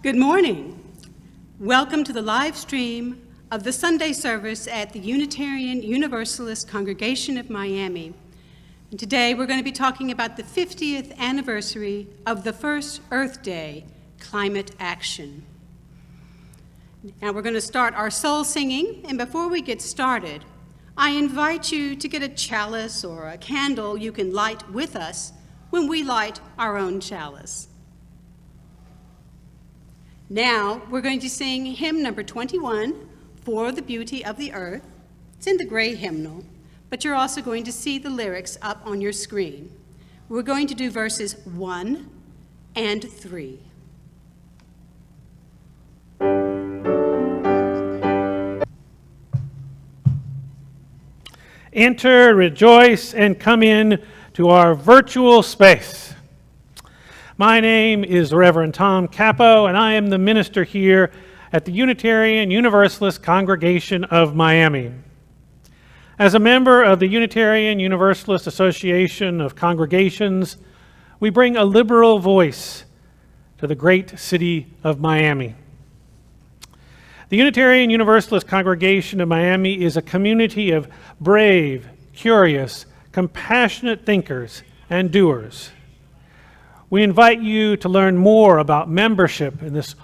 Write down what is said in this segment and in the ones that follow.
Good morning. Welcome to the live stream of the Sunday service at the Unitarian Universalist Congregation of Miami. And today we're going to be talking about the 50th anniversary of the first Earth Day, Climate Action. Now we're going to start our soul singing, and before we get started, I invite you to get a chalice or a candle you can light with us when we light our own chalice. Now we're going to sing hymn number 21, For the Beauty of the Earth. It's in the gray hymnal, but you're also going to see the lyrics up on your screen. We're going to do verses 1 and 3. Enter, rejoice, and come in to our virtual space. My name is Reverend Tom Capo, and I am the minister here at the Unitarian Universalist Congregation of Miami. As a member of the Unitarian Universalist Association of Congregations, we bring a liberal voice to the great city of Miami. The Unitarian Universalist Congregation of Miami is a community of brave, curious, compassionate thinkers and doers. We invite you to learn more about membership in this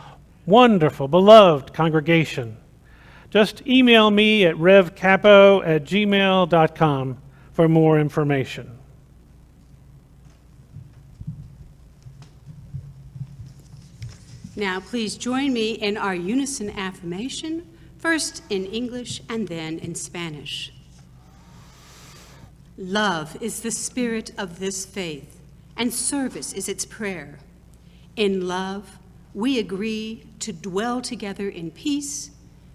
wonderful, beloved congregation. Just email me at revcapo@gmail.com for more information. Now please join me in our unison affirmation, first in English and then in Spanish. Love is the spirit of this faith, and service is its prayer. In love, we agree to dwell together in peace,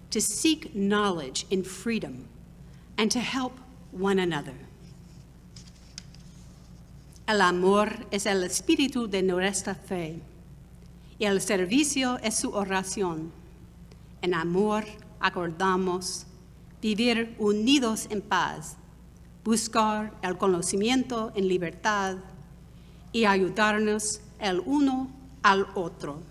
to seek knowledge in freedom, and to help one another. El amor es el espíritu de nuestra fe, y el servicio es su oración. En amor acordamos vivir unidos en paz, buscar el conocimiento en libertad y ayudarnos el uno al otro.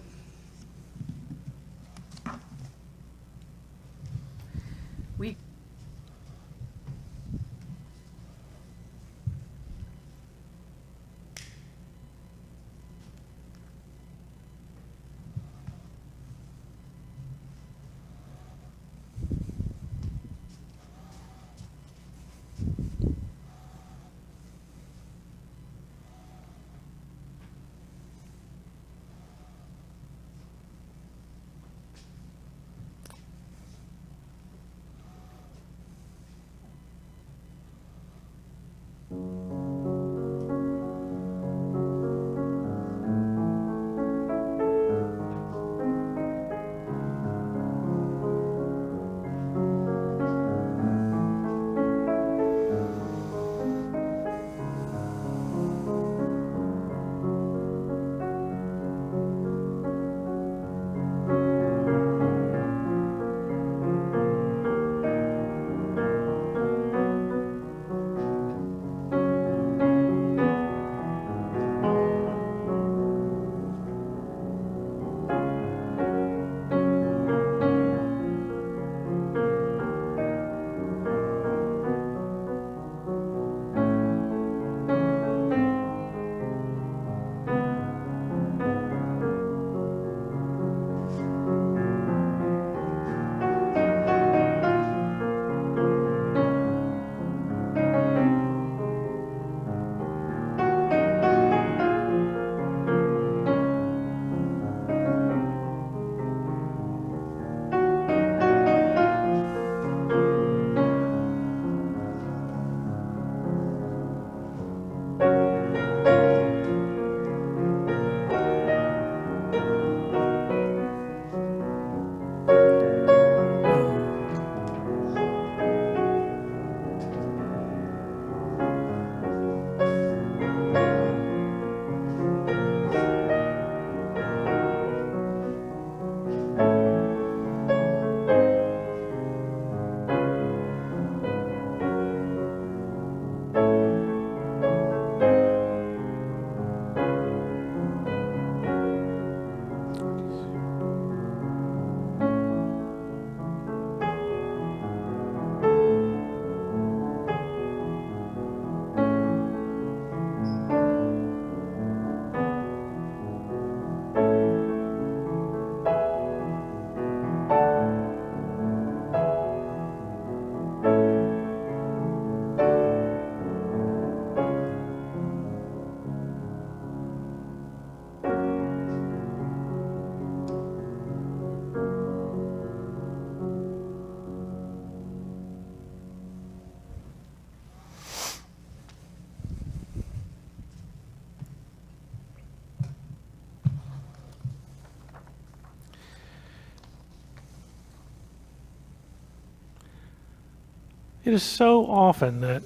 It is so often that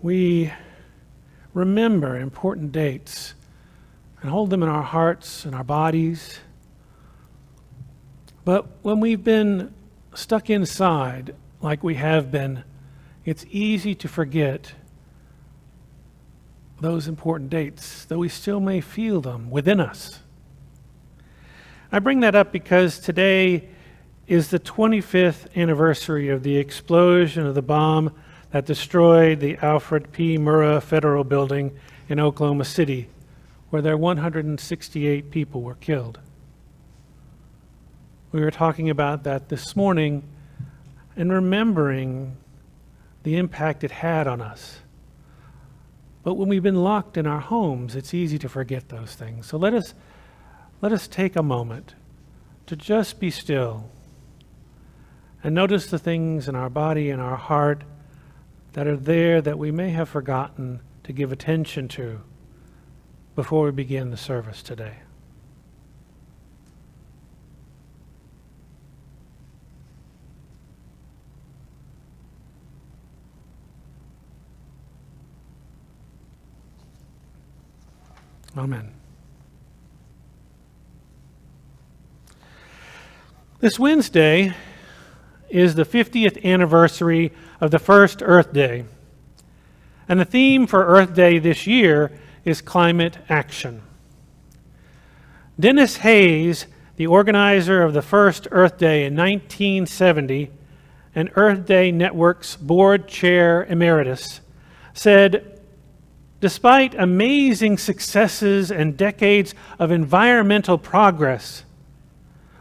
we remember important dates and hold them in our hearts and our bodies. But when we've been stuck inside, like we have been, it's easy to forget those important dates, though we still may feel them within us. I bring that up because today is the 25th anniversary of the explosion of the bomb that destroyed the Alfred P. Murrah Federal Building in Oklahoma City, where 168 people were killed. We were talking about that this morning and remembering the impact it had on us. But when we've been locked in our homes, it's easy to forget those things. So let us take a moment to just be still and notice the things in our body and our heart that are there that we may have forgotten to give attention to before we begin the service today. Amen. This Wednesday is the 50th anniversary of the first Earth Day. And the theme for Earth Day this year is climate action. Dennis Hayes, the organizer of the first Earth Day in 1970, and Earth Day Network's board chair emeritus, said, "Despite amazing successes and decades of environmental progress,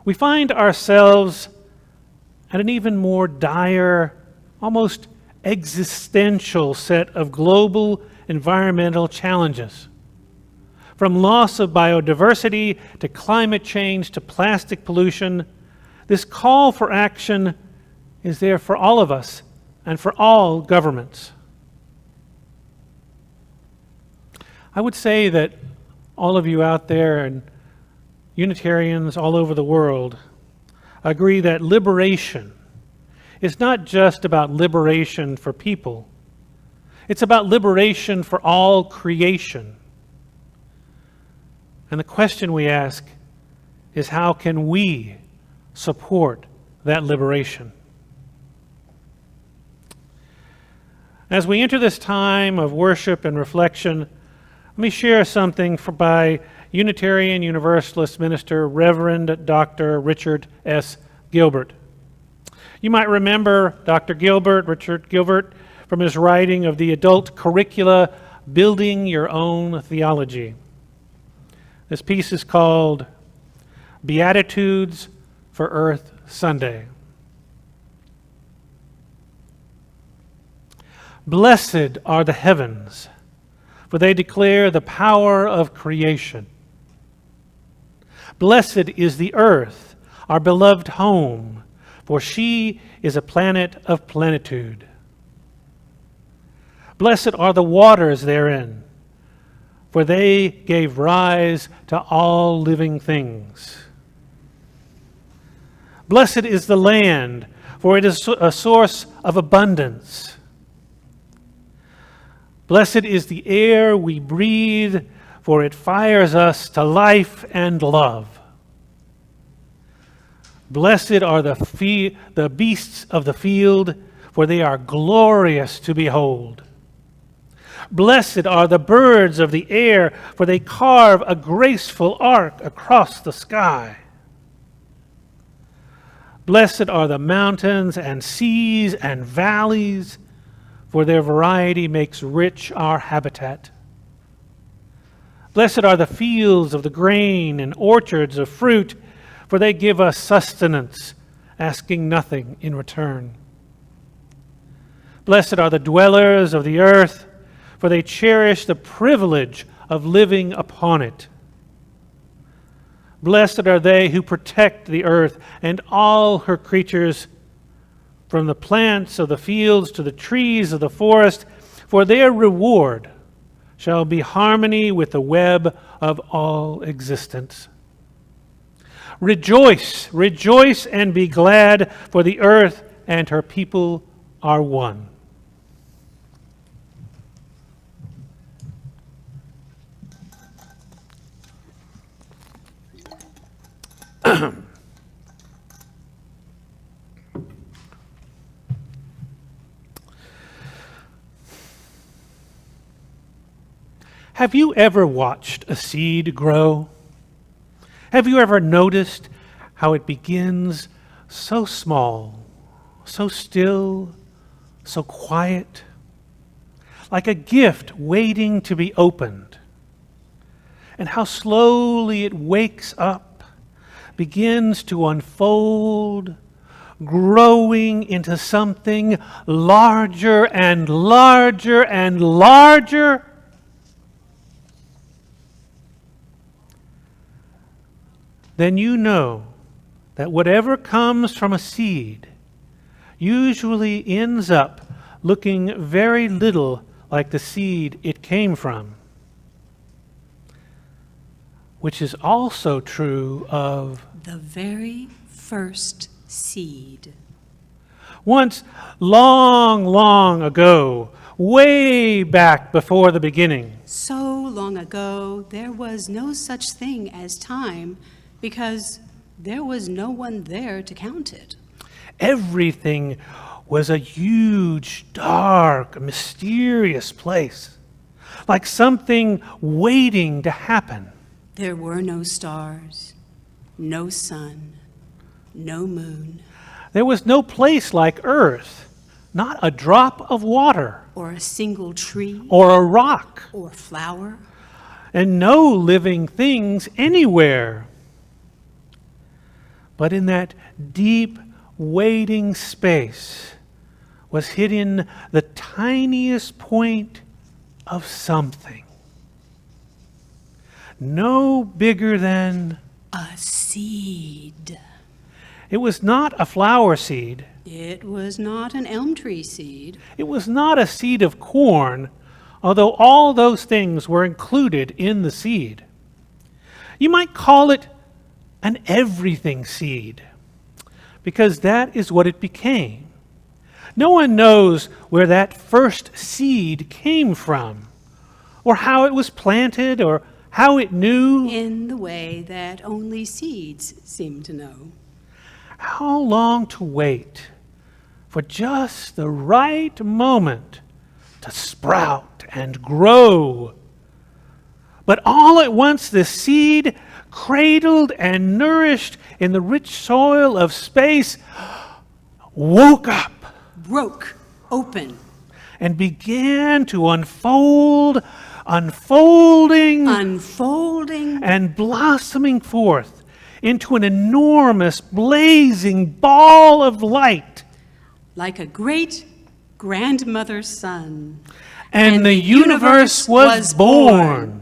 we find ourselves at an even more dire, almost existential set of global environmental challenges. From loss of biodiversity to climate change to plastic pollution, this call for action is there for all of us and for all governments." I would say that all of you out there and Unitarians all over the world agree that liberation is not just about liberation for people. It's about liberation for all creation. And the question we ask is, how can we support that liberation? As we enter this time of worship and reflection, let me share something by Unitarian Universalist minister Reverend Dr. Richard S. Gilbert. You might remember Richard Gilbert, from his writing of the adult curricula, Building Your Own Theology. This piece is called Beatitudes for Earth Sunday. Blessed are the heavens, for they declare the power of creation. Blessed is the earth, our beloved home, for she is a planet of plenitude. Blessed are the waters therein, for they gave rise to all living things. Blessed is the land, for it is a source of abundance. Blessed is the air we breathe, for it fires us to life and love. Blessed are the beasts of the field, for they are glorious to behold. Blessed are the birds of the air, for they carve a graceful arc across the sky. Blessed are the mountains and seas and valleys, for their variety makes rich our habitat. Blessed are the fields of the grain and orchards of fruit, for they give us sustenance, asking nothing in return. Blessed are the dwellers of the earth, for they cherish the privilege of living upon it. Blessed are they who protect the earth and all her creatures, from the plants of the fields to the trees of the forest, for their reward shall be harmony with the web of all existence. Rejoice, rejoice and be glad, for the earth and her people are one. Have you ever watched a seed grow? Have you ever noticed how it begins so small, so still, so quiet, like a gift waiting to be opened, and how slowly it wakes up, begins to unfold, growing into something larger and larger and larger? Then you know that whatever comes from a seed usually ends up looking very little like the seed it came from, which is also true of the very first seed. Once, long, long ago, way back before the beginning. So long ago, there was no such thing as time because there was no one there to count it. Everything was a huge, dark, mysterious place, like something waiting to happen. There were no stars, no sun, no moon. There was no place like Earth, not a drop of water, Or a single tree, or a rock, or flower. and no living things anywhere. But in that deep, waiting space was hidden the tiniest point of something. No bigger than... A seed. It was not a flower seed. It was not an elm tree seed. It was not a seed of corn, although all those things were included in the seed. You might call it an everything seed, because that is what it became. No one knows where that first seed came from, or how it was planted, or how it knew. In the way that only seeds seem to know. How long to wait for just the right moment to sprout and grow. But all at once the seed, cradled and nourished in the rich soil of space, woke up Broke open. and began to unfold, unfolding and blossoming forth into an enormous, blazing ball of light. Like a great grandmother's son. And the universe was born.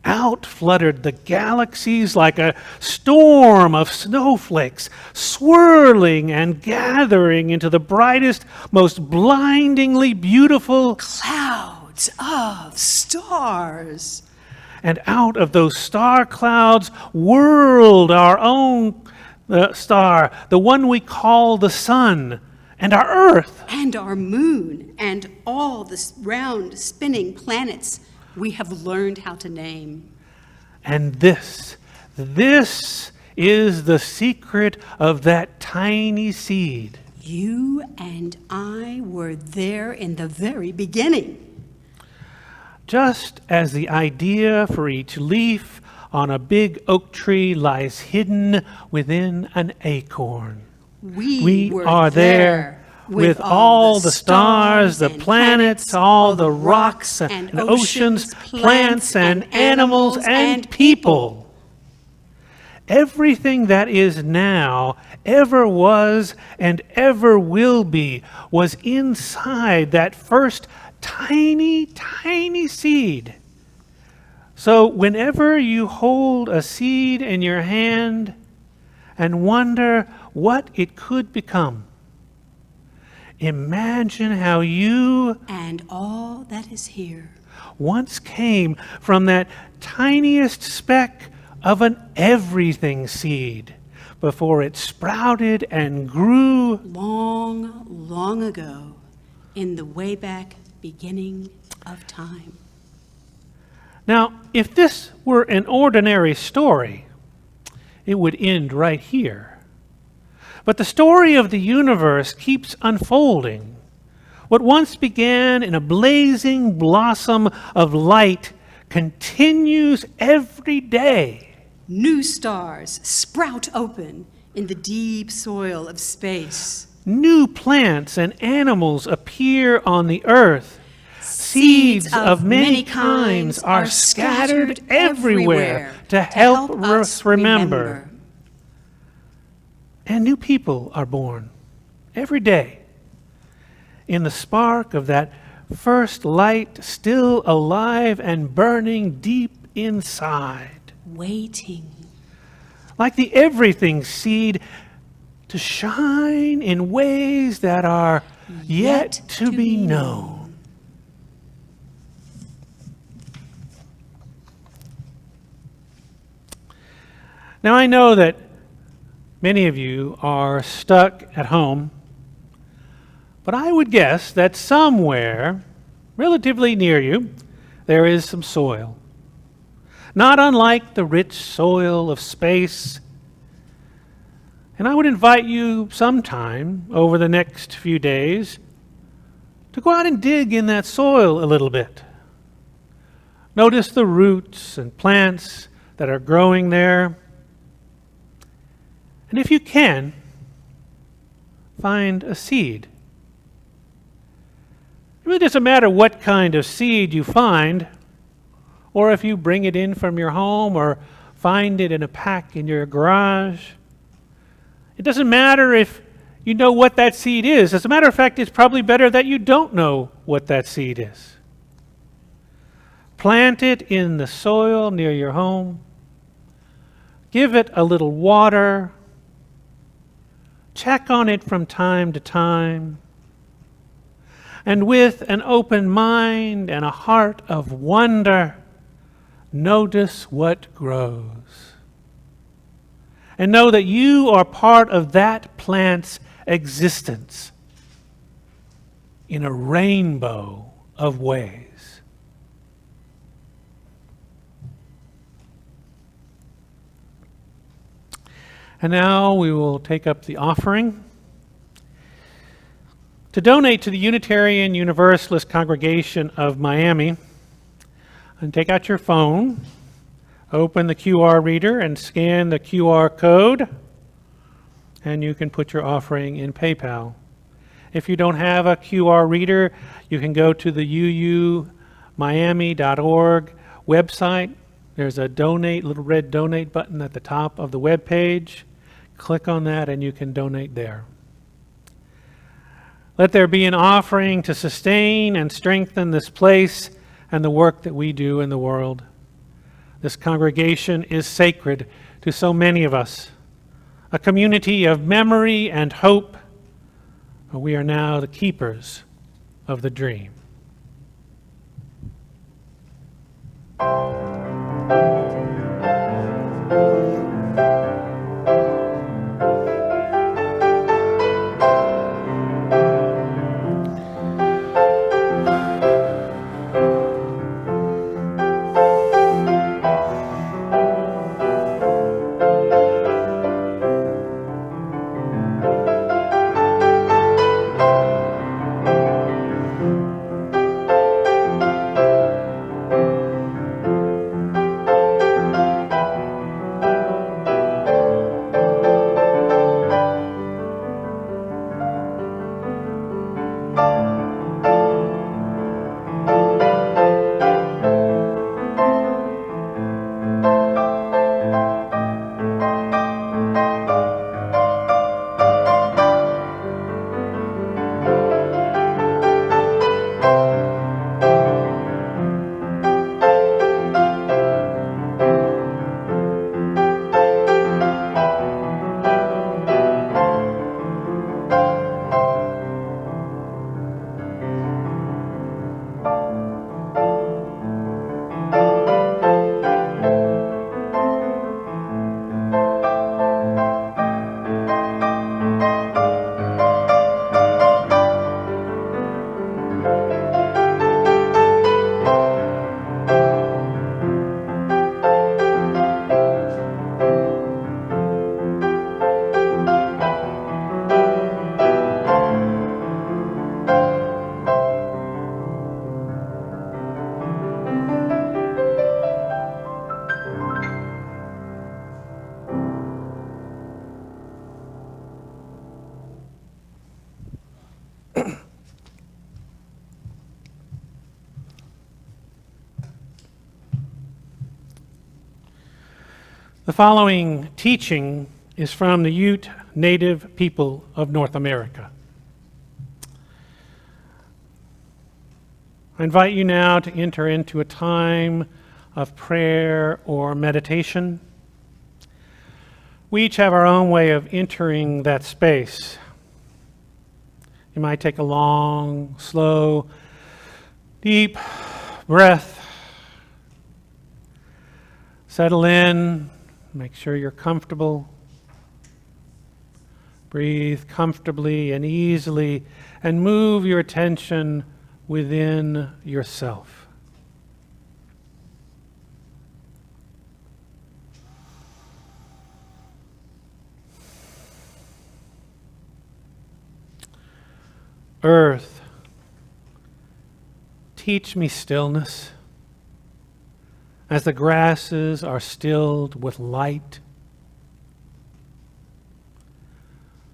Out fluttered the galaxies like a storm of snowflakes, swirling and gathering into the brightest, most blindingly beautiful Clouds of stars. And out of those star clouds whirled our own star, the one we call the sun, and our earth. And our moon, and all the round spinning planets we have learned how to name. And this is the secret of that tiny seed. You and I were there in the very beginning. Just as the idea for each leaf on a big oak tree lies hidden within an acorn. We were are there with all the stars, the planets, all the rocks and oceans, plants and animals and people. Everything that is now, ever was, and ever will be, was inside that first tiny, tiny seed. So whenever you hold a seed in your hand and wonder what it could become, imagine how you And all that is here. once came from that tiniest speck of an everything seed before it sprouted and grew. Long, long ago, in the way back beginning of time. Now, if this were an ordinary story, it would end right here. But the story of the universe keeps unfolding. What once began in a blazing blossom of light continues every day. New stars sprout open in the deep soil of space. New plants and animals appear on the earth. Seeds of many kinds are scattered everywhere to help us remember. And new people are born every day in the spark of that first light, still alive and burning deep inside. Waiting. Like the everything seed to shine in ways that are yet to be known. Now, I know that many of you are stuck at home, but I would guess that somewhere, relatively near you, there is some soil. Not unlike the rich soil of space. And I would invite you sometime over the next few days to go out and dig in that soil a little bit. Notice the roots and plants that are growing there. And if you can, find a seed. It really doesn't matter what kind of seed you find, or if you bring it in from your home or find it in a pack in your garage. It doesn't matter if you know what that seed is. As a matter of fact, it's probably better that you don't know what that seed is. Plant it in the soil near your home. Give it a little water. Check on it from time to time. And with an open mind and a heart of wonder, notice what grows. And know that you are part of that plant's existence in a rainbow of ways. And now we will take up the offering. To donate to the Unitarian Universalist Congregation of Miami, and take out your phone, open the QR reader and scan the QR code, and you can put your offering in PayPal. If you don't have a QR reader, you can go to the uumiami.org website. There's a donate, little red donate button at the top of the web page. Click on that and you can donate there. Let there be an offering to sustain and strengthen this place and the work that we do in the world. This congregation is sacred to so many of us, a community of memory and hope. We are now the keepers of the dream. The following teaching is from the Ute Native people of North America. I invite you now to enter into a time of prayer or meditation. We each have our own way of entering that space. You might take a long, slow, deep breath. Settle in. Make sure you're comfortable. Breathe comfortably and easily and move your attention within yourself. Earth, teach me stillness as the grasses are stilled with light.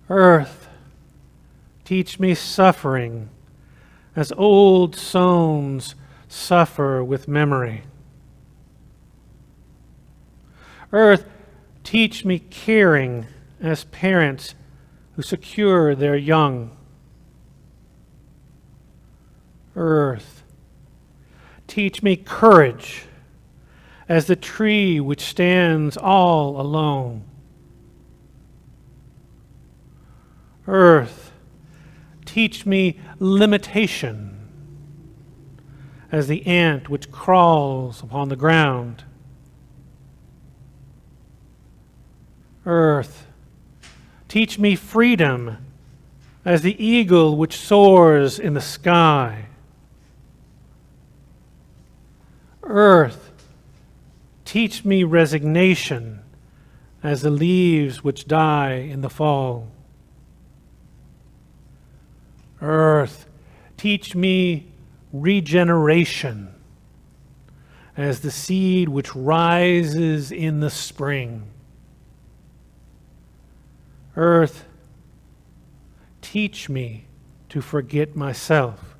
Earth, teach me suffering as old stones suffer with memory. Earth, teach me caring as parents who secure their young. Earth, teach me courage as the tree which stands all alone. Earth, teach me limitation as the ant which crawls upon the ground. Earth, teach me freedom as the eagle which soars in the sky. Earth, teach me resignation as the leaves which die in the fall. Earth, teach me regeneration as the seed which rises in the spring. Earth, teach me to forget myself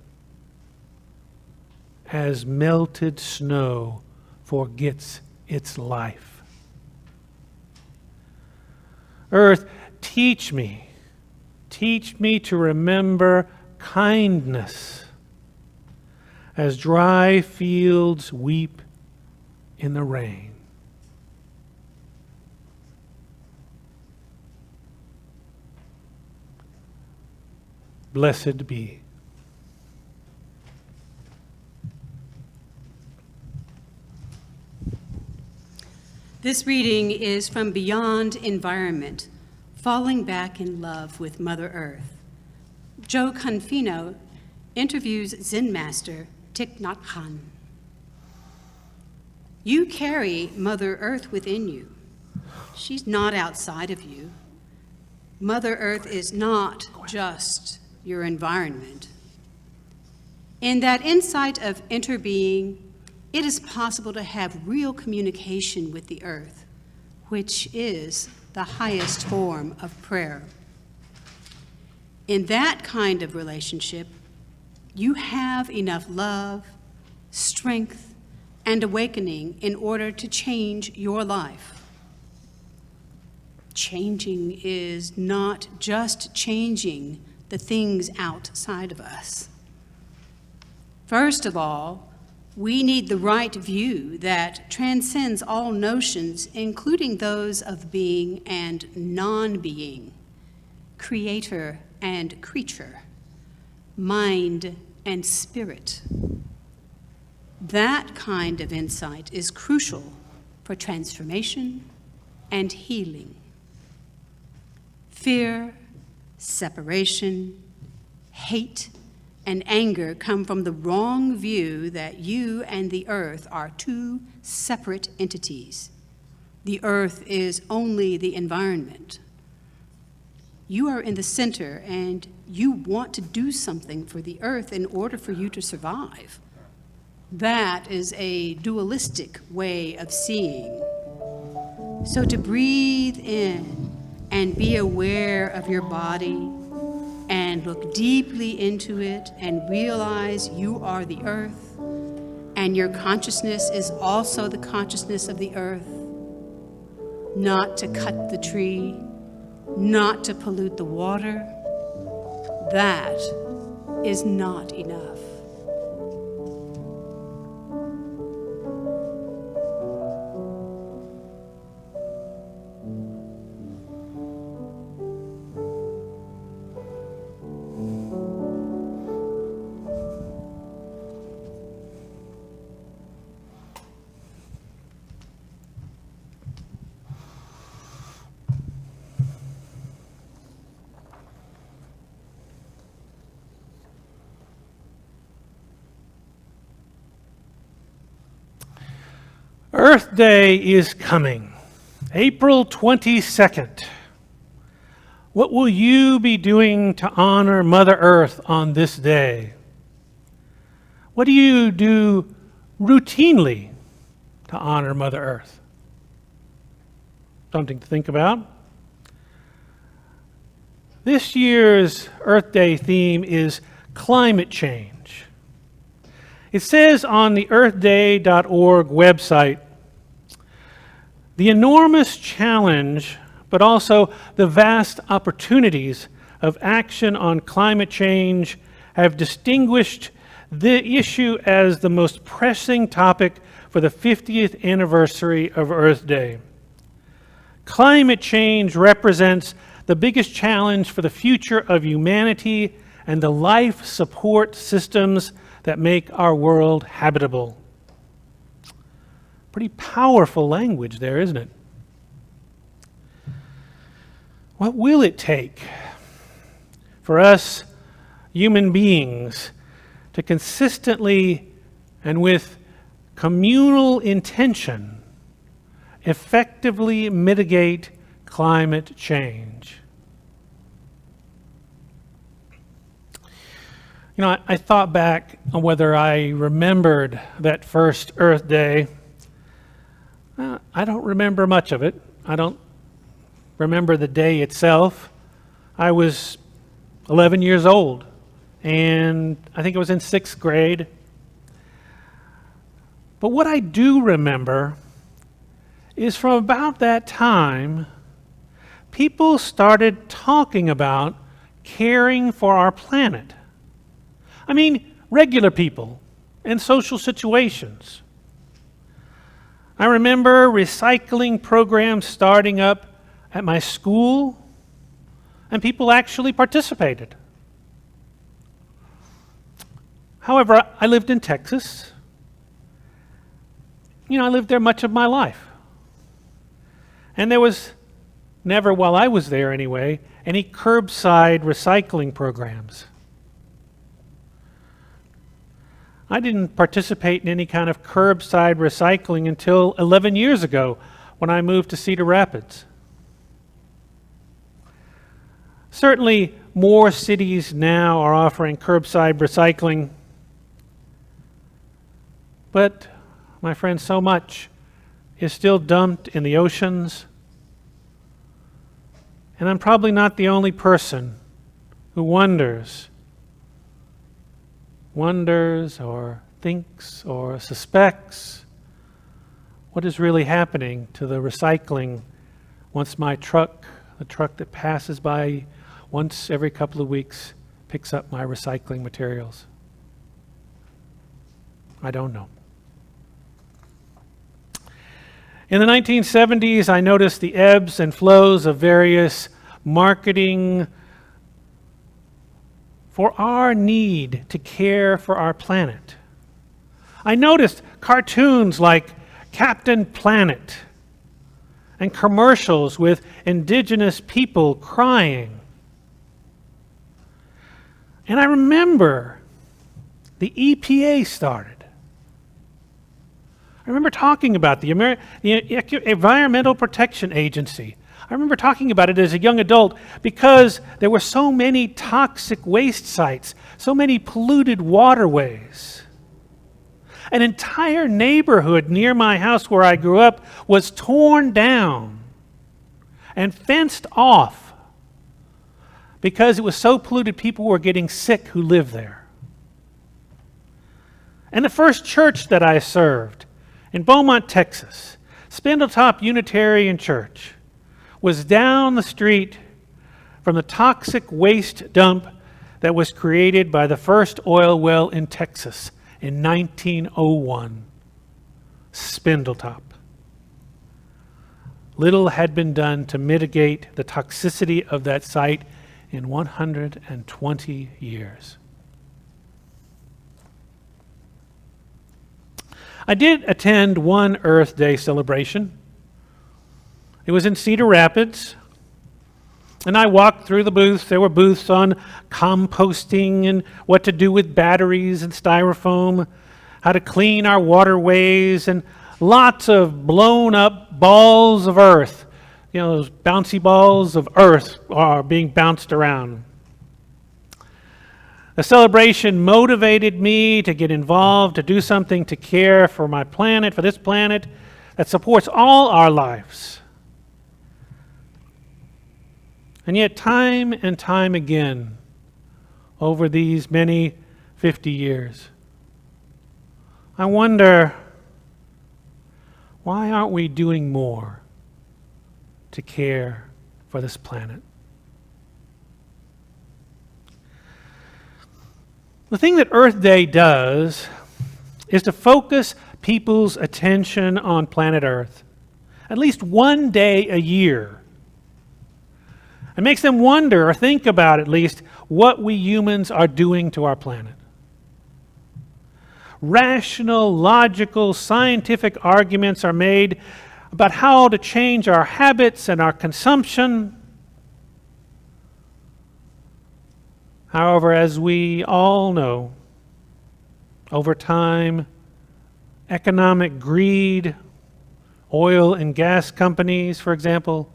as melted snow forgets its life. Earth, teach me to remember kindness as dry fields weep in the rain. Blessed be. This reading is from Beyond Environment, Falling Back in Love with Mother Earth. Joe Confino interviews Zen master Thich Nhat Hanh. You carry Mother Earth within you. She's not outside of you. Mother Earth is not just your environment. In that insight of interbeing, it is possible to have real communication with the earth, which is the highest form of prayer. In that kind of relationship, you have enough love, strength, and awakening in order to change your life. Changing is not just changing the things outside of us. First of all, we need the right view that transcends all notions, including those of being and non-being, creator and creature, mind and spirit. That kind of insight is crucial for transformation and healing. Fear, separation, hate, and anger come from the wrong view that you and the earth are two separate entities. The earth is only the environment. You are in the center and you want to do something for the earth in order for you to survive. That is a dualistic way of seeing. So to breathe in and be aware of your body and look deeply into it and realize you are the earth and your consciousness is also the consciousness of the earth. not to cut the tree, not to pollute the water, that is not enough. Earth Day is coming, April 22nd. What will you be doing to honor Mother Earth on this day? What do you do routinely to honor Mother Earth? Something to think about. This year's Earth Day theme is climate change. It says on the earthday.org website, the enormous challenge, but also the vast opportunities of action on climate change have distinguished the issue as the most pressing topic for the 50th anniversary of Earth Day. Climate change represents the biggest challenge for the future of humanity and the life support systems that make our world habitable. Pretty powerful language there, isn't it? What will it take for us human beings to consistently and with communal intention effectively mitigate climate change? You know, I thought back on whether I remembered that first Earth Day. I don't remember much of it. I don't remember the day itself. I was 11 years old, and I think I was in 6th grade. But what I do remember is from about that time, people started talking about caring for our planet. I mean, regular people in social situations. I remember recycling programs starting up at my school, and people actually participated. However, I lived in Texas. You know, I lived there much of my life. And there was never, while I was there anyway, any curbside recycling programs. I didn't participate in any kind of curbside recycling until 11 years ago when I moved to Cedar Rapids. Certainly, more cities now are offering curbside recycling, but, my friends, so much is still dumped in the oceans, and I'm probably not the only person who wonders or thinks or suspects what is really happening to the recycling once my truck, the truck that passes by once every couple of weeks, picks up my recycling materials. I don't know. In the 1970s, I noticed the ebbs and flows of various marketing for our need to care for our planet. I noticed cartoons like Captain Planet and commercials with indigenous people crying. And I remember the EPA started. I remember talking about the Environmental Protection Agency. I remember talking about it as a young adult because there were so many toxic waste sites, so many polluted waterways. An entire neighborhood near my house where I grew up was torn down and fenced off because it was so polluted people were getting sick who lived there. And the first church that I served in Beaumont, Texas, Spindletop Unitarian Church was down the street from the toxic waste dump that was created by the first oil well in Texas in 1901. Spindletop. Little had been done to mitigate the toxicity of that site in 120 years. I did attend one Earth Day celebration. It was in Cedar Rapids, and I walked through the booths. There were booths on composting and what to do with batteries and styrofoam, how to clean our waterways, and lots of blown up balls of earth. You know, those bouncy balls of earth are being bounced around. The celebration motivated me to get involved, to do something to care for my planet, for this planet that supports all our lives. And yet, time and time again, over these many 50 years, I wonder, why aren't we doing more to care for this planet? The thing that Earth Day does is to focus people's attention on planet Earth at least one day a year. It makes them wonder or think about at least what we humans are doing to our planet. Rational, logical, scientific arguments are made about how to change our habits and our consumption. However, as we all know, over time, economic greed, oil and gas companies, for example,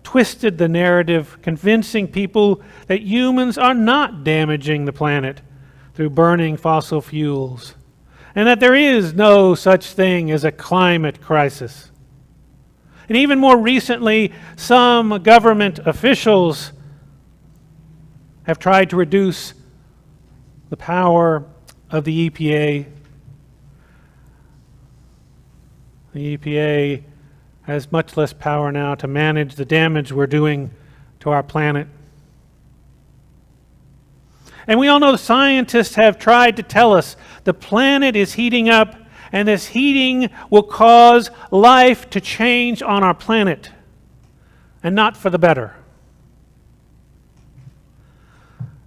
twisted the narrative, convincing people that humans are not damaging the planet through burning fossil fuels, and that there is no such thing as a climate crisis. And even more recently, some government officials have tried to reduce the power of the EPA. The EPA has much less power now to manage the damage we're doing to our planet. And we all know scientists have tried to tell us the planet is heating up, and this heating will cause life to change on our planet, and not for the better.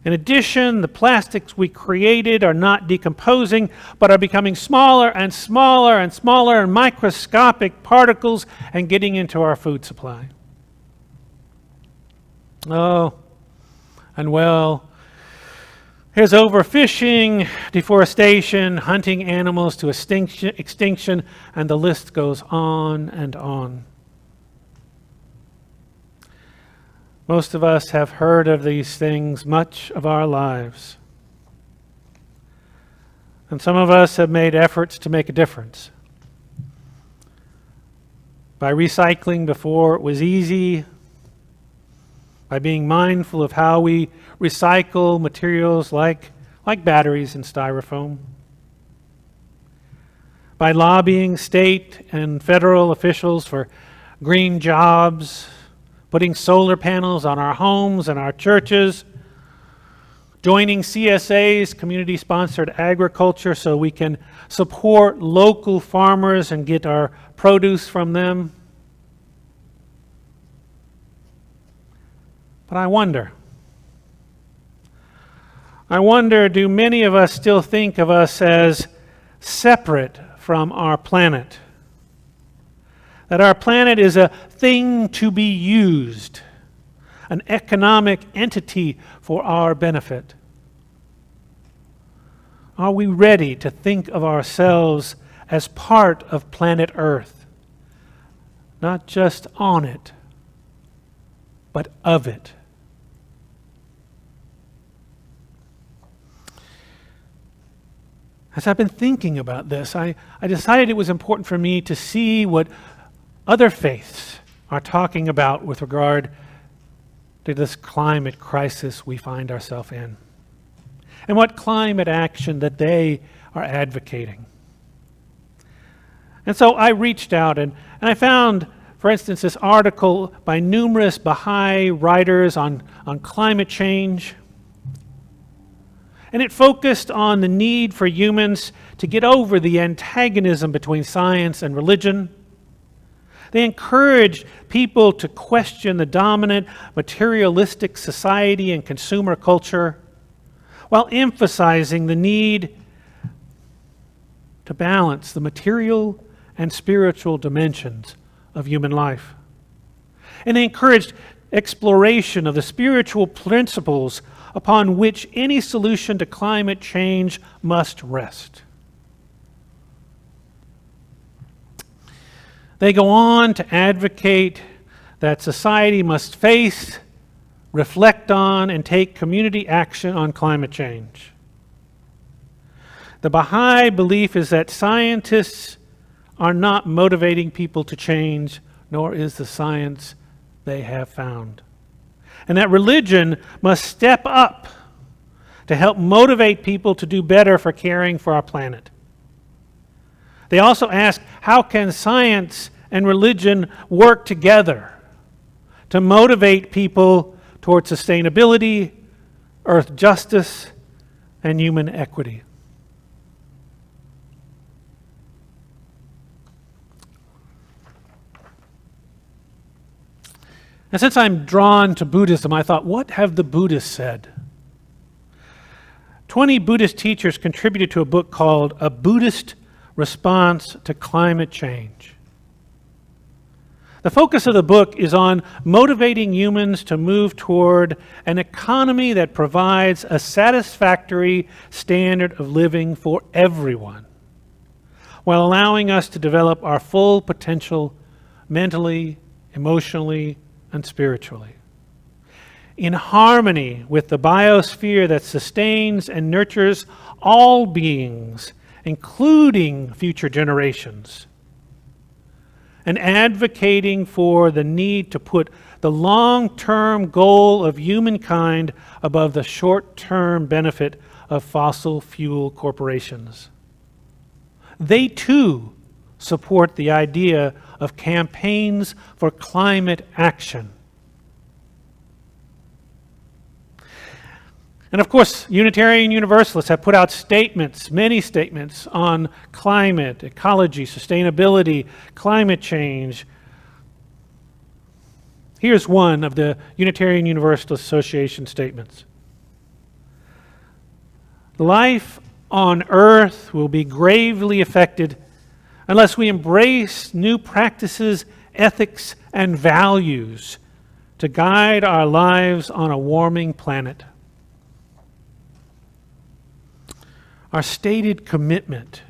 In addition, the plastics we created are not decomposing, but are becoming smaller and smaller and smaller, and microscopic particles, and getting into our food supply. Oh, and well, here's overfishing, deforestation, hunting animals to extinction, and the list goes on and on. Most of us have heard of these things much of our lives. And some of us have made efforts to make a difference. By recycling before it was easy, by being mindful of how we recycle materials like batteries and styrofoam, by lobbying state and federal officials for green jobs, putting solar panels on our homes and our churches, joining CSA's, community-sponsored agriculture, so we can support local farmers and get our produce from them. But I wonder, do many of us still think of us as separate from our planet? That our planet is a thing to be used, an economic entity for our benefit? Are we ready to think of ourselves as part of planet Earth, not just on it, but of it? As I've been thinking about this, I decided it was important for me to see what other faiths are talking about with regard to this climate crisis we find ourselves in, and what climate action that they are advocating. And so I reached out and I found, for instance, this article by numerous Baha'i writers on climate change. And it focused on the need for humans to get over the antagonism between science and religion. They encouraged people to question the dominant materialistic society and consumer culture, while emphasizing the need to balance the material and spiritual dimensions of human life. And they encouraged exploration of the spiritual principles upon which any solution to climate change must rest. They go on to advocate that society must face, reflect on, and take community action on climate change. The Baha'i belief is that scientists are not motivating people to change, nor is the science they have found. And that religion must step up to help motivate people to do better for caring for our planet. They also ask, how can science and religion work together to motivate people toward sustainability, earth justice, and human equity? And since I'm drawn to Buddhism, I thought, what have the Buddhists said? 20 Buddhist teachers contributed to a book called A Buddhist Response to Climate Change. The focus of the book is on motivating humans to move toward an economy that provides a satisfactory standard of living for everyone, while allowing us to develop our full potential mentally, emotionally, and spiritually, in harmony with the biosphere that sustains and nurtures all beings, including future generations, and advocating for the need to put the long-term goal of humankind above the short-term benefit of fossil fuel corporations. They too support the idea of campaigns for climate action. And of course, Unitarian Universalists have put out statements, many statements, on climate, ecology, sustainability, climate change. Here's one of the Unitarian Universalist Association statements. Life on Earth will be gravely affected unless we embrace new practices, ethics, and values to guide our lives on a warming planet. Our stated commitment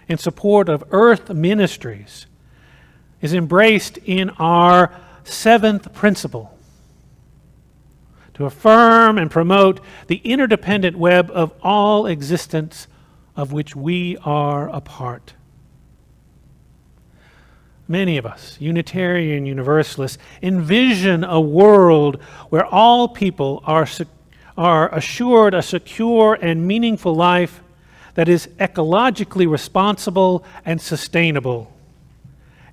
in support of Earth Ministries is embraced in our seventh principle: to affirm and promote the interdependent web of all existence of which we are a part. Many of us, Unitarian Universalists, envision a world where all people are assured a secure and meaningful life that is ecologically responsible and sustainable,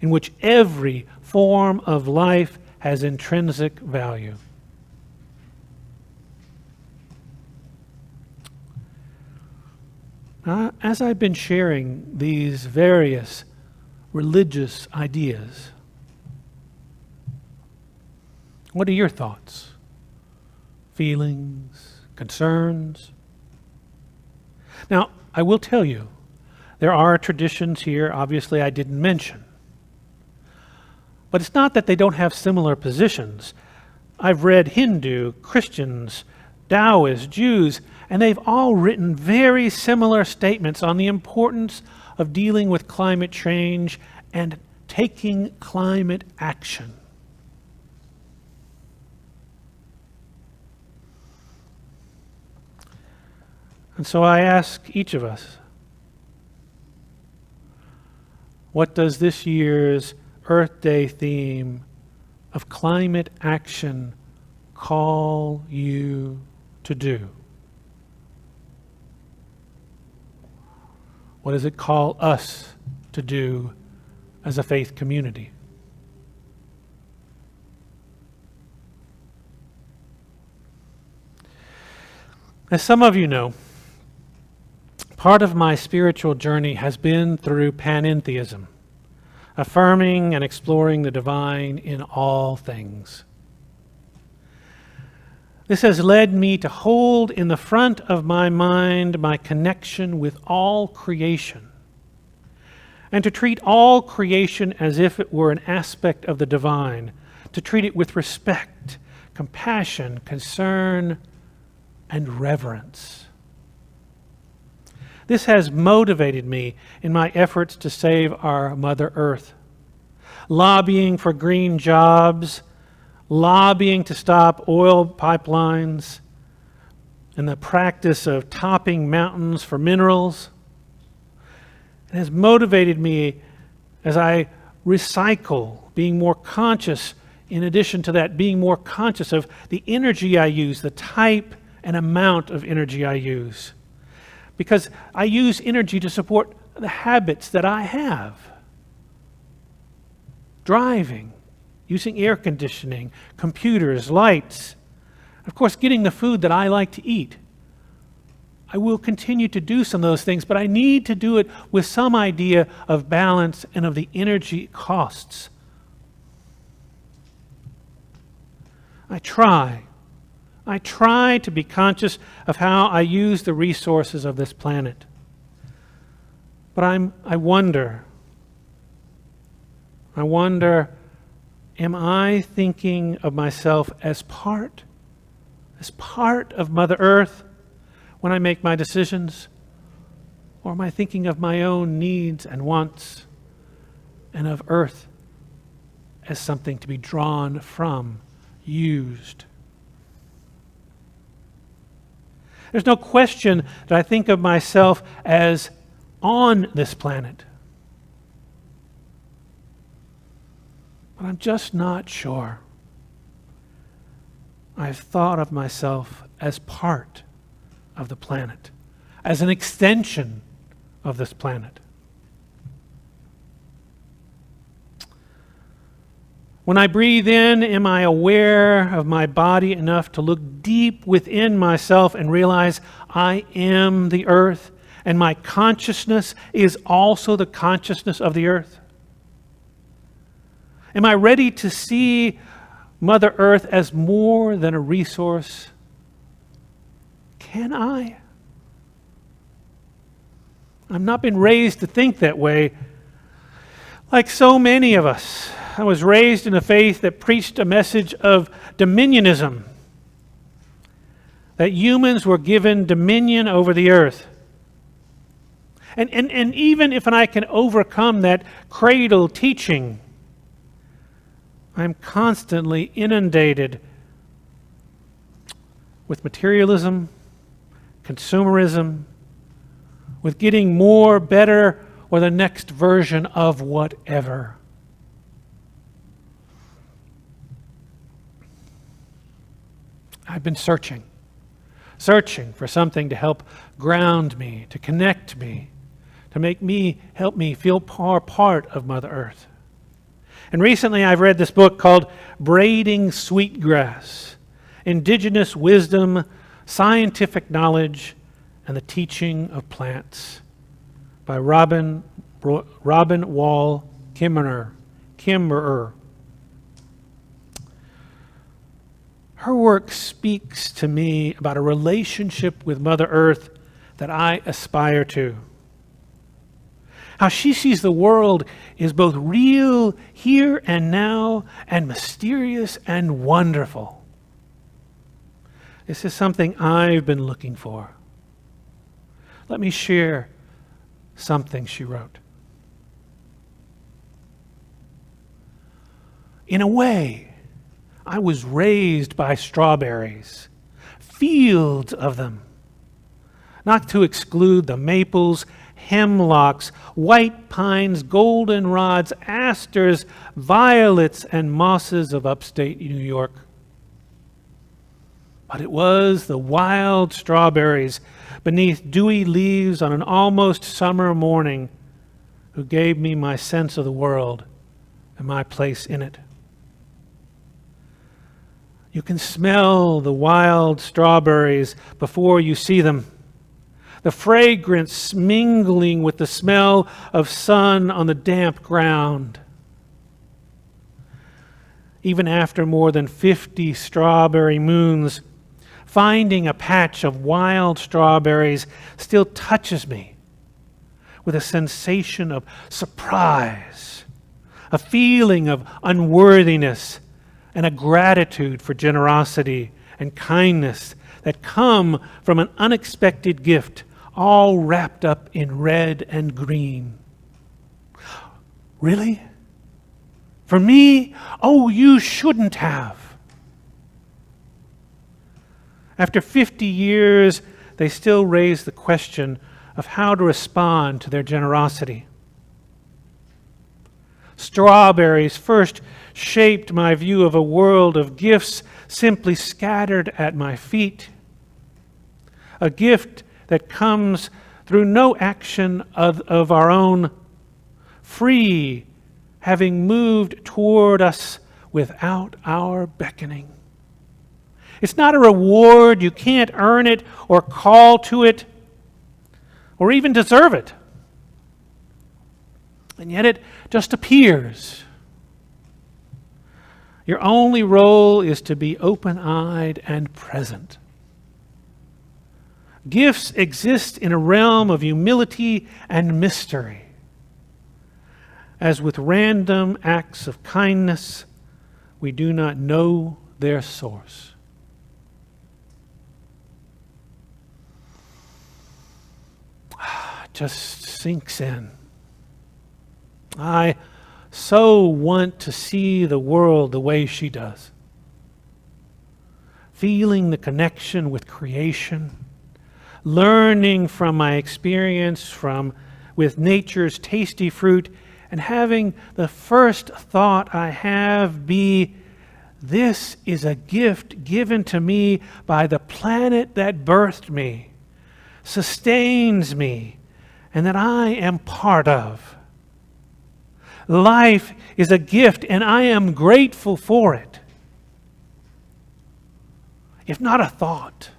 in which every form of life has intrinsic value. As I've been sharing these various religious ideas, what are your thoughts, feelings, concerns? Now, I will tell you, there are traditions here, obviously, I didn't mention. But it's not that they don't have similar positions. I've read Hindu, Christians, Taoists, Jews, and they've all written very similar statements on the importance of dealing with climate change and taking climate action. And so I ask each of us, what does this year's Earth Day theme of climate action call you to do? What does it call us to do as a faith community. As some of you know, part of my spiritual journey has been through panentheism, affirming and exploring the divine in all things. This has led me to hold in the front of my mind my connection with all creation, and to treat all creation as if it were an aspect of the divine, to treat it with respect, compassion, concern, and reverence. This has motivated me in my efforts to save our Mother Earth, lobbying for green jobs, lobbying to stop oil pipelines, and the practice of topping mountains for minerals. It has motivated me as I recycle, being more conscious, in addition to that, being more conscious of the energy I use, the type and amount of energy I use. Because I use energy to support the habits that I have. Driving, using air conditioning, computers, lights, of course, getting the food that I like to eat. I will continue to do some of those things, but I need to do it with some idea of balance and of the energy it costs. I try to be conscious of how I use the resources of this planet. But I wonder, am I thinking of myself as part of Mother Earth when I make my decisions? Or am I thinking of my own needs and wants and of Earth as something to be drawn from, used? There's no question that I think of myself as on this planet. But I'm just not sure. I've thought of myself as part of the planet, as an extension of this planet. When I breathe in, am I aware of my body enough to look deep within myself and realize I am the earth, and my consciousness is also the consciousness of the earth? Am I ready to see Mother Earth as more than a resource? Can I? I've not been raised to think that way. Like so many of us, I was raised in a faith that preached a message of dominionism, that humans were given dominion over the earth. And even if I can overcome that cradle teaching, I'm constantly inundated with materialism, consumerism, with getting more, better, or the next version of whatever. I've been searching for something to help ground me, to connect me, to help me feel part of Mother Earth. And recently I've read this book called Braiding Sweetgrass: Indigenous Wisdom, Scientific Knowledge, and the Teaching of Plants by Robin Wall Kimmerer. Her work speaks to me about a relationship with Mother Earth that I aspire to. How she sees the world is both real here and now and mysterious and wonderful. This is something I've been looking for. Let me share something she wrote. In a way, I was raised by strawberries, fields of them, not to exclude the maples, hemlocks, white pines, goldenrods, asters, violets, and mosses of upstate New York. But it was the wild strawberries beneath dewy leaves on an almost summer morning who gave me my sense of the world and my place in it. You can smell the wild strawberries before you see them, the fragrance mingling with the smell of sun on the damp ground. Even after more than 50 strawberry moons, finding a patch of wild strawberries still touches me with a sensation of surprise, a feeling of unworthiness, and a gratitude for generosity and kindness that come from an unexpected gift, all wrapped up in red and green. Really? For me? Oh, you shouldn't have. After 50 years, they still raise the question of how to respond to their generosity. Strawberries first shaped my view of a world of gifts simply scattered at my feet. A gift that comes through no action of our own, free, having moved toward us without our beckoning. It's not a reward. You can't earn it or call to it or even deserve it. And yet it just appears. Your only role is to be open-eyed and present. Gifts exist in a realm of humility and mystery. As with random acts of kindness, we do not know their source. It just sinks in. I so want to see the world the way she does. Feeling the connection with creation, learning from my experience with nature's tasty fruit, and having the first thought I have be, this is a gift given to me by the planet that birthed me, sustains me, and that I am part of. Life is a gift, and I am grateful for it. If not a thought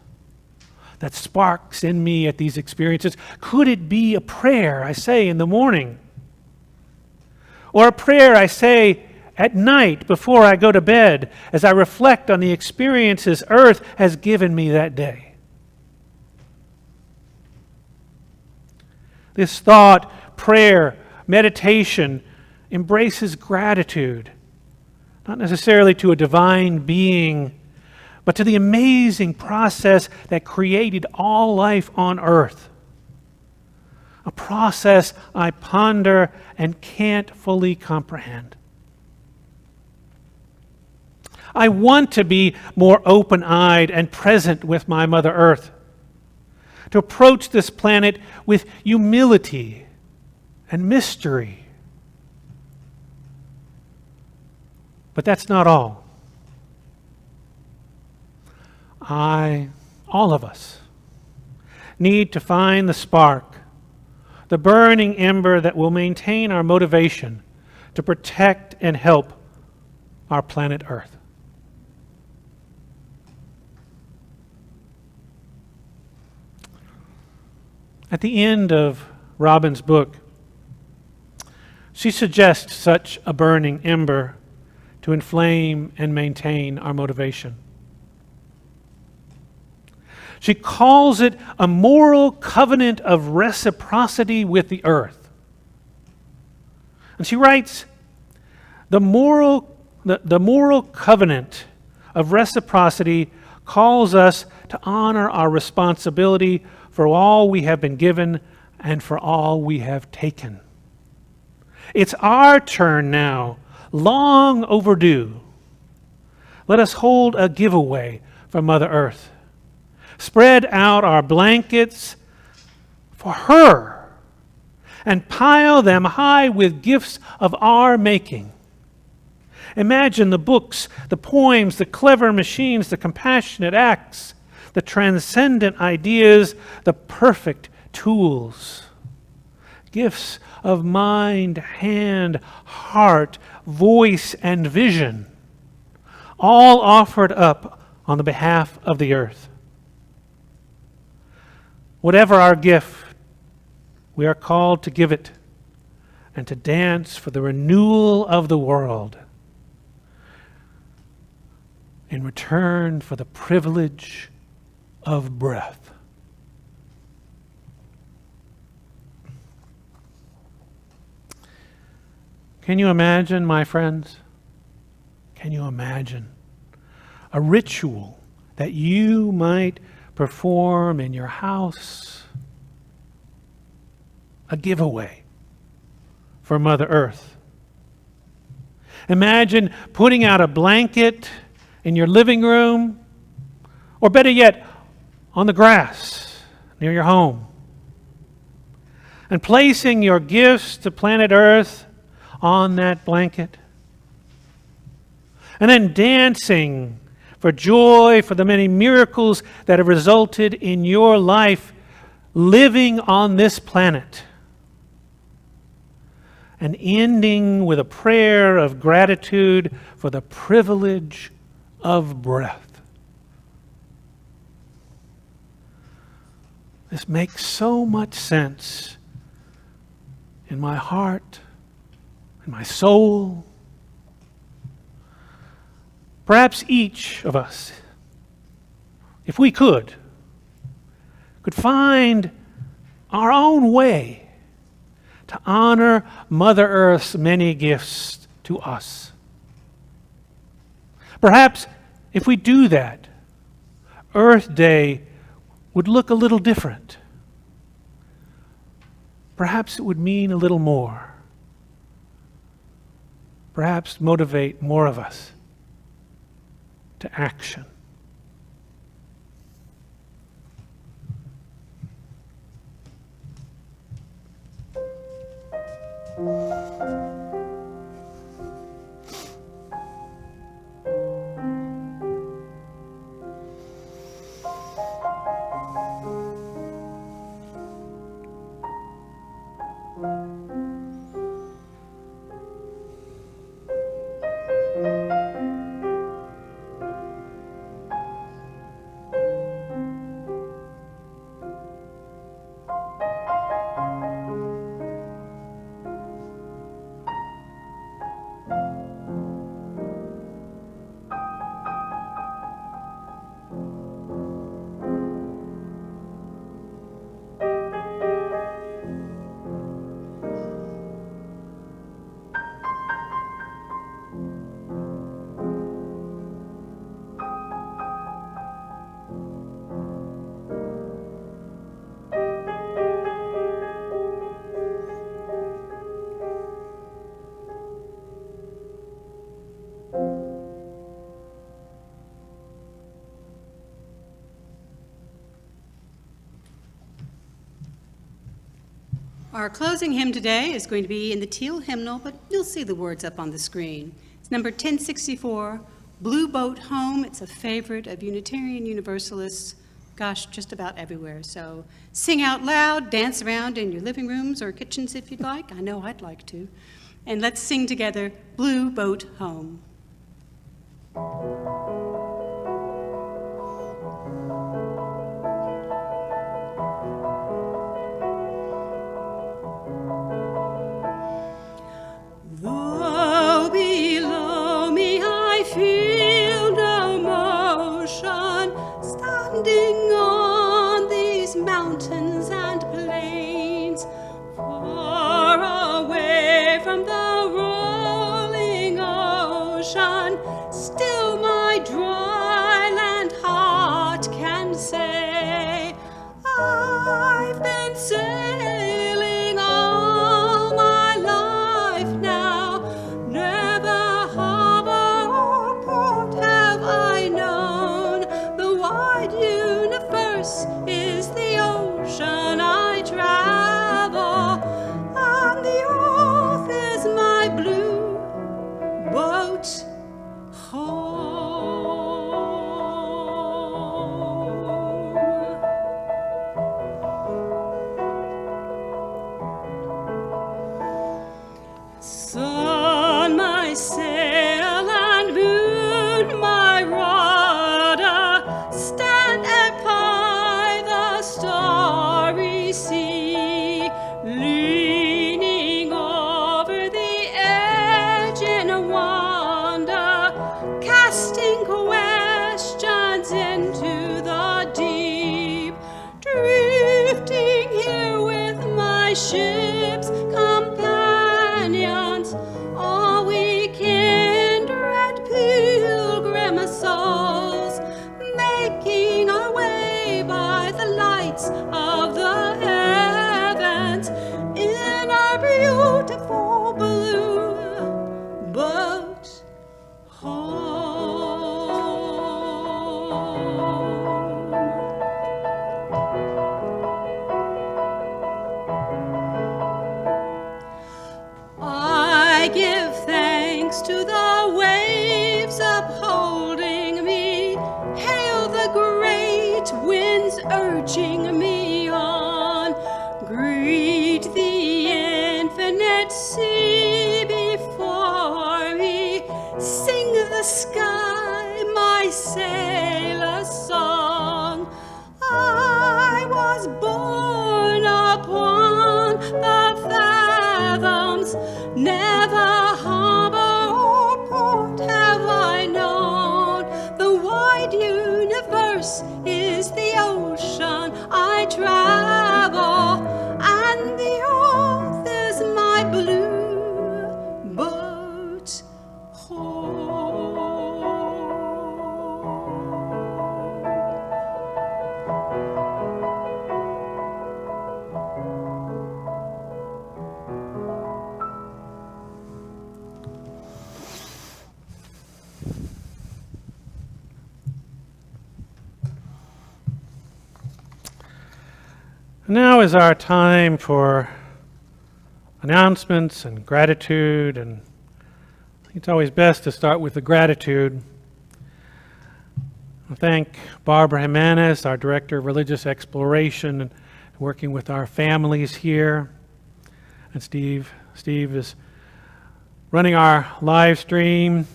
that sparks in me at these experiences, could it be a prayer I say in the morning? Or a prayer I say at night before I go to bed as I reflect on the experiences Earth has given me that day? This thought, prayer, meditation embraces gratitude, not necessarily to a divine being, but to the amazing process that created all life on earth. A process I ponder and can't fully comprehend. I want to be more open-eyed and present with my Mother Earth, to approach this planet with humility and mystery. But that's not all. All of us, need to find the spark, the burning ember that will maintain our motivation to protect and help our planet Earth. At the end of Robin's book, she suggests such a burning ember to inflame and maintain our motivation. She calls it a moral covenant of reciprocity with the earth. And she writes, the moral covenant of reciprocity calls us to honor our responsibility for all we have been given and for all we have taken. It's our turn now, long overdue. Let us hold a giveaway for Mother Earth. Spread out our blankets for her and pile them high with gifts of our making. Imagine the books, the poems, the clever machines, the compassionate acts, the transcendent ideas, the perfect tools. Gifts of mind, hand, heart, voice, and vision, all offered up on the behalf of the earth. Whatever our gift, we are called to give it and to dance for the renewal of the world in return for the privilege of breath. Can you imagine, my friends? Can you imagine a ritual that you might perform in your house? A giveaway for Mother Earth. Imagine putting out a blanket in your living room, or better yet, on the grass near your home, and placing your gifts to planet Earth on that blanket, and then dancing for joy for the many miracles that have resulted in your life living on this planet, and ending with a prayer of gratitude for the privilege of breath. This makes so much sense in my heart, in my soul. Perhaps each of us, if we could find our own way to honor Mother Earth's many gifts to us. Perhaps if we do that, Earth Day would look a little different. Perhaps it would mean a little more. Perhaps motivate more of us to action. Our closing hymn today is going to be in the Teal hymnal, but you'll see the words up on the screen. It's number 1064, Blue Boat Home. It's a favorite of Unitarian Universalists, gosh, just about everywhere. So sing out loud, dance around in your living rooms or kitchens if you'd like. I know I'd like to. And let's sing together, Blue Boat Home. Home. thanks to the waves upholding me. Hail the great winds urging me on. Greet the infinite sea before me. Sing the sky my sailor song. I was born upon the fathoms, never harbor or port have I known. The wide universe is the ocean I travel, and the earth is my blue boat's home. Now is our time for announcements and gratitude, and I think it's always best to start with the gratitude. I thank Barbara Jimenez, our Director of Religious Exploration, and working with our families here. And Steve is running our live stream,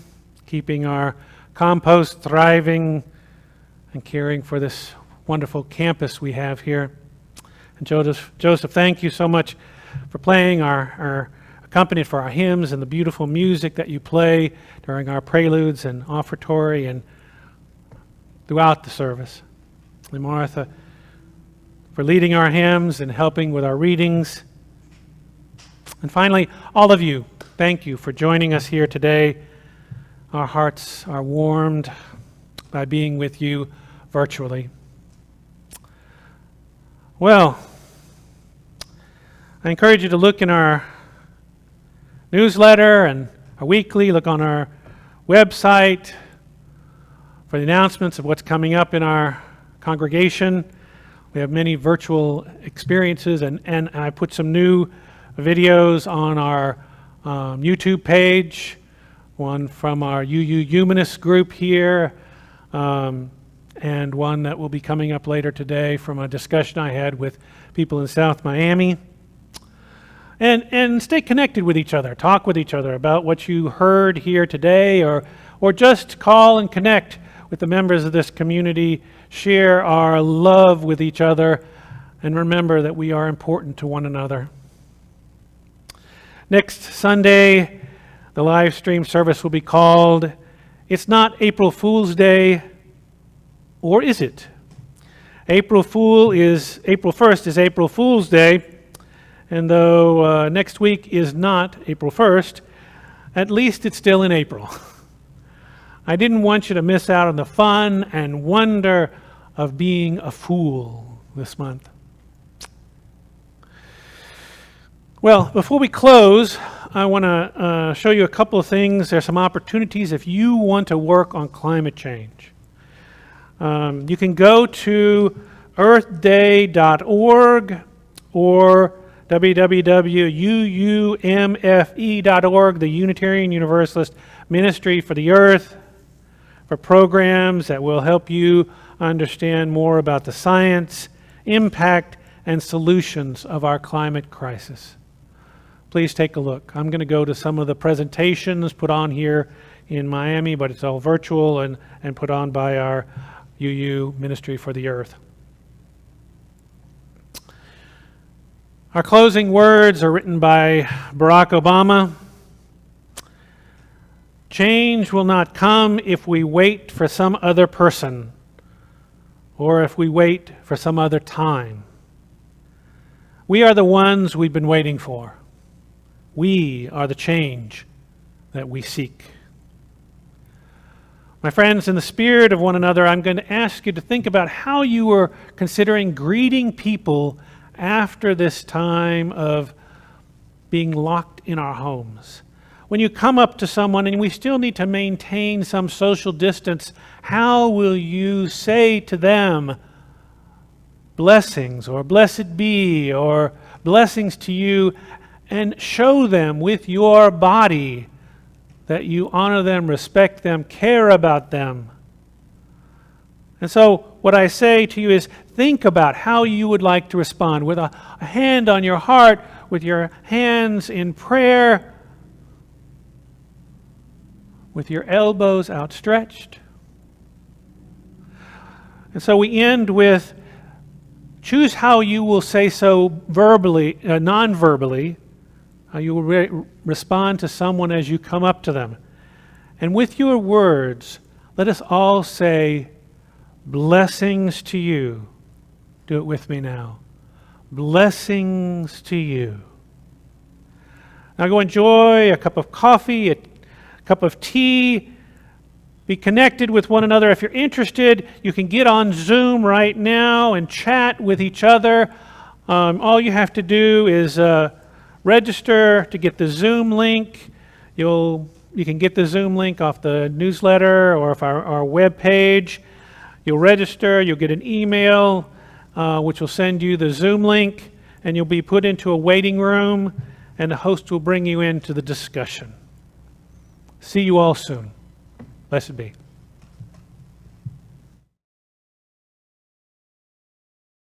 keeping our compost thriving, and caring for this wonderful campus we have here. And Joseph, thank you so much for playing our accompaniment for our hymns and the beautiful music that you play during our preludes and offertory and throughout the service. And Martha, for leading our hymns and helping with our readings. And finally, all of you, thank you for joining us here today. Our hearts are warmed by being with you virtually. Well, I encourage you to look in our newsletter and our weekly, look on our website for the announcements of what's coming up in our congregation. We have many virtual experiences, and I put some new videos on our YouTube page, one from our UU Humanist group here, and one that will be coming up later today from a discussion I had with people in South Miami. And stay connected with each other. Talk with each other about what you heard here today, or just call and connect with the members of this community. Share our love with each other, and remember that we are important to one another. Next Sunday, the live stream service will be called It's Not April Fool's Day, or is it? April 1st is April Fool's Day. And though next week is not April 1st, at least it's still in April. I didn't want you to miss out on the fun and wonder of being a fool this month. Well, before we close, I want to show you a couple of things. There's some opportunities if you want to work on climate change. You can go to earthday.org or www.uumfe.org, the Unitarian Universalist Ministry for the Earth, for programs that will help you understand more about the science, impact, and solutions of our climate crisis. Please take a look. I'm going to go to some of the presentations put on here in Miami, but it's all virtual and put on by our UU Ministry for the Earth. Our closing words are written by Barack Obama. Change will not come if we wait for some other person or if we wait for some other time. We are the ones we've been waiting for. We are the change that we seek. My friends, in the spirit of one another, I'm going to ask you to think about how you are considering greeting people after this time of being locked in our homes. When you come up to someone and we still need to maintain some social distance, how will you say to them, blessings or blessed be or blessings to you, and show them with your body that you honor them, respect them, care about them. And so what I say to you is think about how you would like to respond with a hand on your heart, with your hands in prayer, with your elbows outstretched. And so we end with choose how you will say so verbally, non-verbally, how you will respond to someone as you come up to them. And with your words, let us all say, blessings to you. Do it with me now. Blessings to you. Now go enjoy a cup of coffee, a cup of tea. Be connected with one another. If you're interested, you can get on Zoom right now and chat with each other. All you have to do is register to get the Zoom link. You can get the Zoom link off the newsletter or off our web page. You'll register, you'll get an email which will send you the Zoom link, and you'll be put into a waiting room, and the host will bring you into the discussion. See you all soon. Blessed be.